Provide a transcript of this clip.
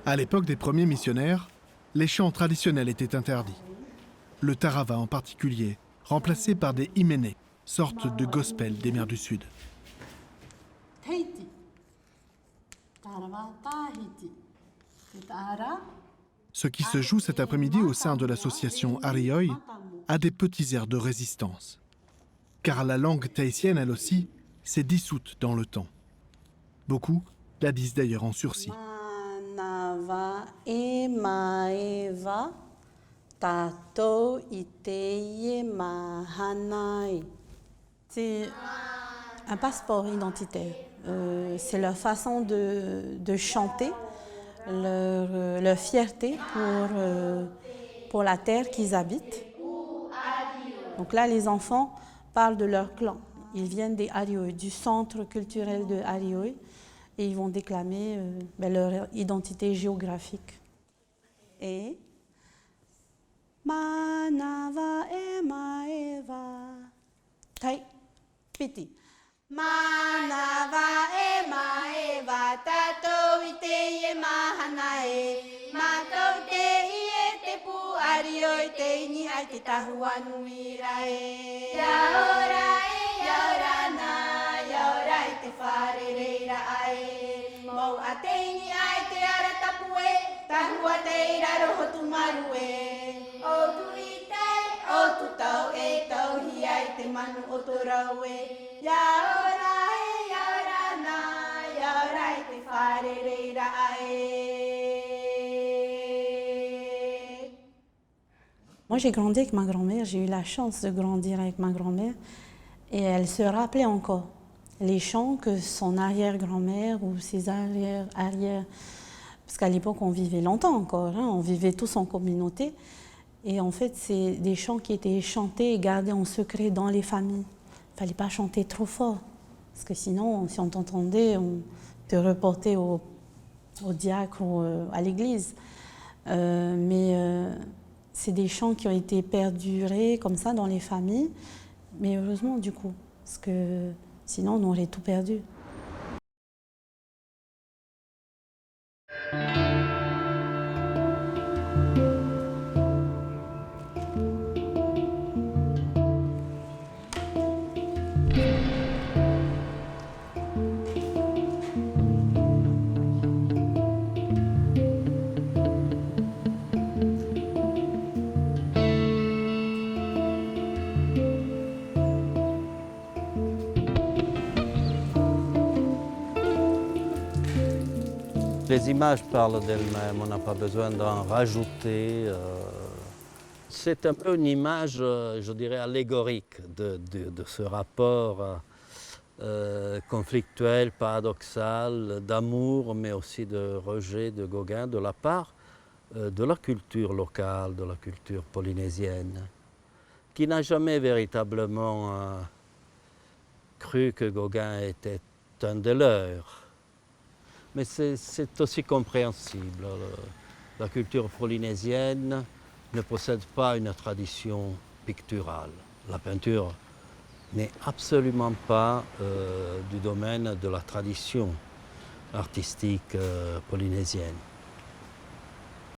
À l'époque des premiers missionnaires, les chants traditionnels étaient interdits. Le tarava en particulier, remplacé par des himénés, sorte de gospel des mers du Sud. Ce qui se joue cet après-midi au sein de l'association Arioi a des petits airs de résistance. Car la langue tahitienne, elle aussi, s'est dissoute dans le temps. Beaucoup la disent d'ailleurs en sursis. C'est un passeport identitaire. C'est leur façon de chanter, leur fierté pour la terre qu'ils habitent. Donc là, les enfants parlent de leur clan. Ils viennent des Arioi, du centre culturel de Arioi, et ils vont déclamer leur identité géographique. Et Manava e maeva Tai piti Manava e maeva Tato ite e mahanae Mato te ie te pu Arioi te ni ai te tahuanuirae Yaora na Yaora i te wharereira ai Mau a te ni ai te ara tapue Tahua te ira roho tumarue O tu ite, o tu tau e tau hi ai te manu o to raue Yaora na Yaora i te wharereira ai Moi, j'ai grandi avec ma grand-mère, j'ai eu la chance de grandir avec ma grand-mère et elle se rappelait encore les chants que son arrière-grand-mère ou ses arrière-arrière, parce qu'à l'époque on vivait longtemps encore, on vivait tous en communauté et en fait c'est des chants qui étaient chantés et gardés en secret dans les familles. Il ne fallait pas chanter trop fort parce que sinon si on t'entendait on te reportait au diacre ou à l'église. C'est des chants qui ont été perdurés comme ça dans les familles, mais heureusement du coup, parce que sinon on aurait tout perdu. Les images parlent d'elles-mêmes, on n'a pas besoin d'en rajouter. C'est un peu une image, je dirais, allégorique de ce rapport conflictuel, paradoxal, d'amour, mais aussi de rejet de Gauguin de la part de la culture locale, de la culture polynésienne, qui n'a jamais véritablement cru que Gauguin était un des leurs. Mais c'est aussi compréhensible. La culture polynésienne ne possède pas une tradition picturale. La peinture n'est absolument pas du domaine de la tradition artistique polynésienne.